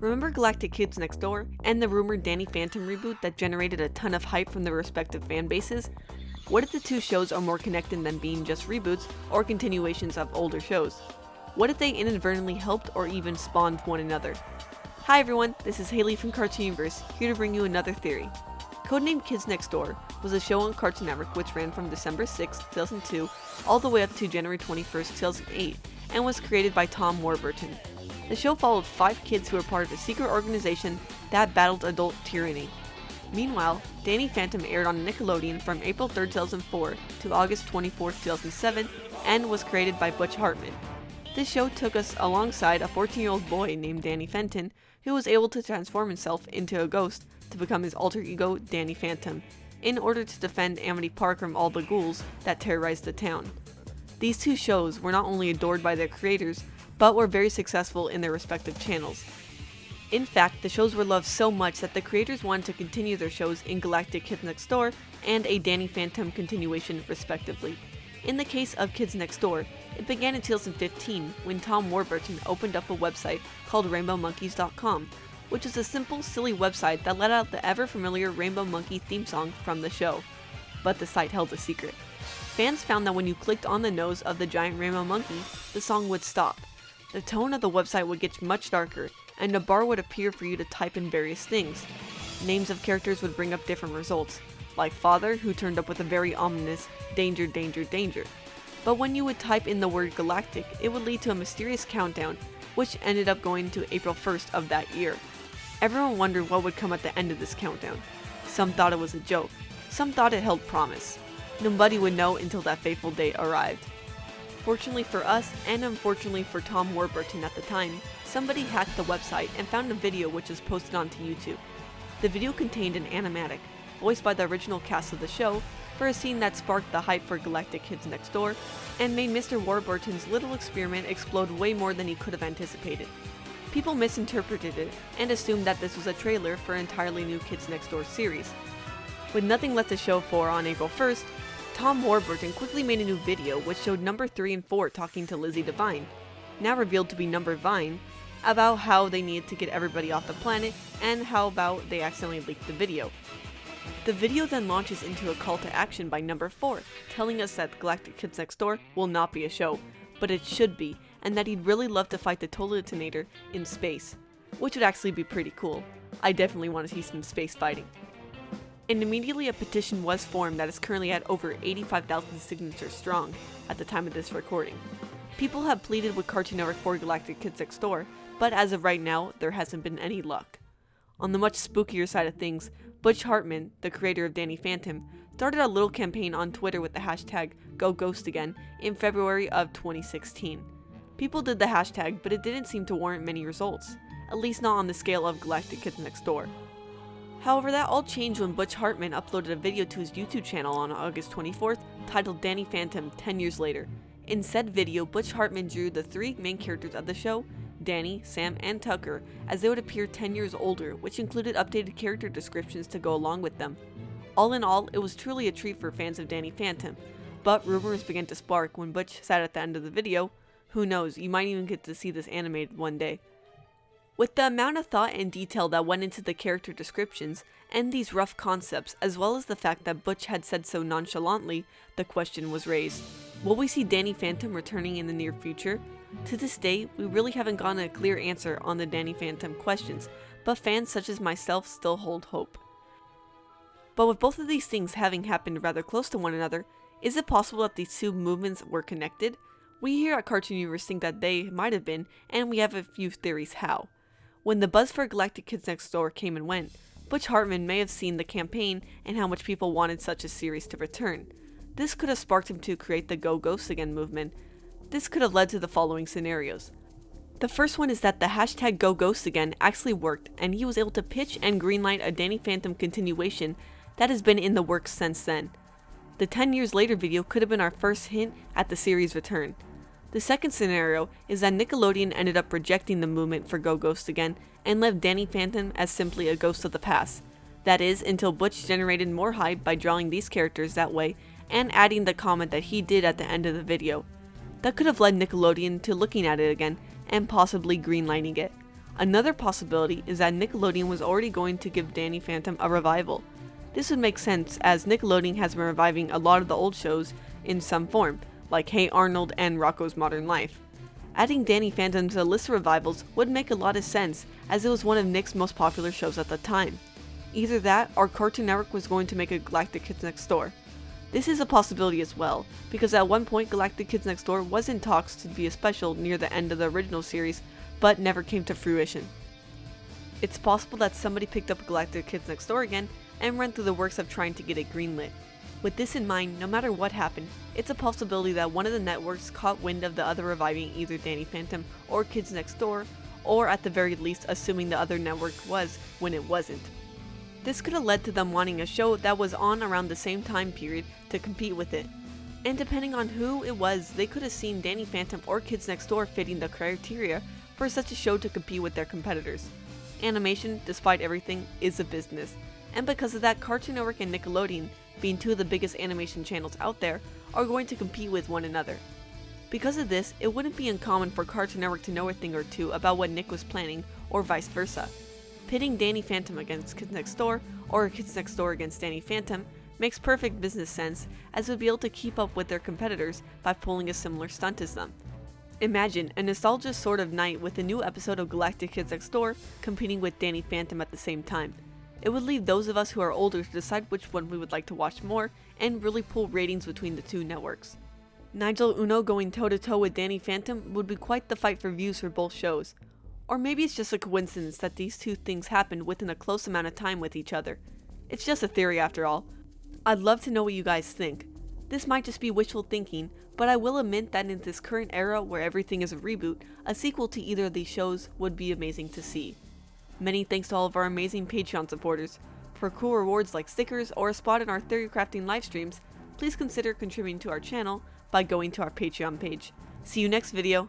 Remember Galactic Kids Next Door and the rumored Danny Phantom reboot that generated a ton of hype from their respective fan bases? What if the two shows are more connected than being just reboots or continuations of older shows? What if they inadvertently helped or even spawned one another? Hi everyone, this is Haley from Cartooniverse, here to bring you another theory. Codename Kids Next Door was a show on Cartoon Network which ran from December 6, 2002 all the way up to January 21, 2008 and was created by Tom Warburton. The show followed 5 kids who were part of a secret organization that battled adult tyranny. Meanwhile, Danny Phantom aired on Nickelodeon from April 3, 2004 to August 24, 2007 and was created by Butch Hartman. This show took us alongside a 14-year-old boy named Danny Phantom who was able to transform himself into a ghost to become his alter ego Danny Phantom in order to defend Amity Park from all the ghouls that terrorized the town. These two shows were not only adored by their creators, but were very successful in their respective channels. In fact, the shows were loved so much that the creators wanted to continue their shows in Galactic Kids Next Door and a Danny Phantom continuation respectively. In the case of Kids Next Door, it began in 2015 when Tom Warburton opened up a website called RainbowMonkeys.com, which is a simple, silly website that let out the ever-familiar Rainbow Monkey theme song from the show. But the site held a secret. Fans found that when you clicked on the nose of the giant rainbow monkey, the song would stop. The tone of the website would get much darker, and a bar would appear for you to type in various things. Names of characters would bring up different results, like Father, who turned up with a very ominous danger, danger, danger. But when you would type in the word Galactic, it would lead to a mysterious countdown, which ended up going to April 1st of that year. Everyone wondered what would come at the end of this countdown. Some thought it was a joke, some thought it held promise. Nobody would know until that fateful date arrived. Fortunately for us, and unfortunately for Tom Warburton at the time, somebody hacked the website and found a video which was posted onto YouTube. The video contained an animatic, voiced by the original cast of the show, for a scene that sparked the hype for Galactic Kids Next Door, and made Mr. Warburton's little experiment explode way more than he could have anticipated. People misinterpreted it, and assumed that this was a trailer for an entirely new Kids Next Door series. With nothing left to show for on April 1st, Tom Warburton quickly made a new video which showed number 3 and 4 talking to Lizzie Devine, now revealed to be number Vine, about how they needed to get everybody off the planet and how about they accidentally leaked the video. The video then launches into a call to action by number 4, telling us that Galactic Kids Next Door will not be a show, but it should be, and that he'd really love to fight the Totalitinator in space, which would actually be pretty cool. I definitely want to see some space fighting. And immediately a petition was formed that is currently at over 85,000 signatures strong at the time of this recording. People have pleaded with Cartoon Network for Galactic Kids Next Door, but as of right now, there hasn't been any luck. On the much spookier side of things, Butch Hartman, the creator of Danny Phantom, started a little campaign on Twitter with the hashtag #GoGhostAgain in February of 2016. People did the hashtag, but it didn't seem to warrant many results, at least not on the scale of Galactic Kids Next Door. However, that all changed when Butch Hartman uploaded a video to his YouTube channel on August 24th titled Danny Phantom 10 Years Later. In said video, Butch Hartman drew the 3 main characters of the show, Danny, Sam, and Tucker, as they would appear 10 years older, which included updated character descriptions to go along with them. All in all, it was truly a treat for fans of Danny Phantom, but rumors began to spark when Butch said at the end of the video, "Who knows, you might even get to see this animated one day." With the amount of thought and detail that went into the character descriptions and these rough concepts, as well as the fact that Butch had said so nonchalantly, the question was raised. Will we see Danny Phantom returning in the near future? To this day, we really haven't gotten a clear answer on the Danny Phantom questions, but fans such as myself still hold hope. But with both of these things having happened rather close to one another, is it possible that these two movements were connected? We here at Cartooniverse think that they might have been, and we have a few theories how. When the buzz for Galactic Kids Next Door came and went, Butch Hartman may have seen the campaign and how much people wanted such a series to return. This could have sparked him to create the Go Ghost Again movement. This could have led to the following scenarios. The first one is that the hashtag Go Ghost Again actually worked, and he was able to pitch and greenlight a Danny Phantom continuation that has been in the works since then. The 10 years later video could have been our first hint at the series' return. The second scenario is that Nickelodeon ended up rejecting the movement for Go Ghost Again and left Danny Phantom as simply a ghost of the past. That is, until Butch generated more hype by drawing these characters that way and adding the comment that he did at the end of the video. That could have led Nickelodeon to looking at it again and possibly greenlighting it. Another possibility is that Nickelodeon was already going to give Danny Phantom a revival. This would make sense as Nickelodeon has been reviving a lot of the old shows in some form, like Hey Arnold and Rocko's Modern Life. Adding Danny Phantom to the list of revivals would make a lot of sense as it was one of Nick's most popular shows at the time. Either that or Cartoon Network was going to make a Galactic Kids Next Door. This is a possibility as well, because at one point Galactic Kids Next Door was in talks to be a special near the end of the original series, but never came to fruition. It's possible that somebody picked up Galactic Kids Next Door again and ran through the works of trying to get it greenlit. With this in mind, no matter what happened, it's a possibility that one of the networks caught wind of the other reviving either Danny Phantom or Kids Next Door, or at the very least assuming the other network was when it wasn't. This could have led to them wanting a show that was on around the same time period to compete with it. And depending on who it was, they could have seen Danny Phantom or Kids Next Door fitting the criteria for such a show to compete with their competitors. Animation, despite everything, is a business, and because of that, Cartoon Network and Nickelodeon, being two of the biggest animation channels out there, are going to compete with one another. Because of this, it wouldn't be uncommon for Cartoon Network to know a thing or two about what Nick was planning, or vice versa. Pitting Danny Phantom against Kids Next Door, or Kids Next Door against Danny Phantom, makes perfect business sense, as it would be able to keep up with their competitors by pulling a similar stunt as them. Imagine a nostalgia sort of night with a new episode of Galactic Kids Next Door competing with Danny Phantom at the same time. It would leave those of us who are older to decide which one we would like to watch more and really pull ratings between the two networks. Nigel Uno going toe-to-toe with Danny Phantom would be quite the fight for views for both shows. Or maybe it's just a coincidence that these two things happened within a close amount of time with each other. It's just a theory after all. I'd love to know what you guys think. This might just be wishful thinking, but I will admit that in this current era where everything is a reboot, a sequel to either of these shows would be amazing to see. Many thanks to all of our amazing Patreon supporters. For cool rewards like stickers or a spot in our theory crafting live streams, please consider contributing to our channel by going to our Patreon page. See you next video.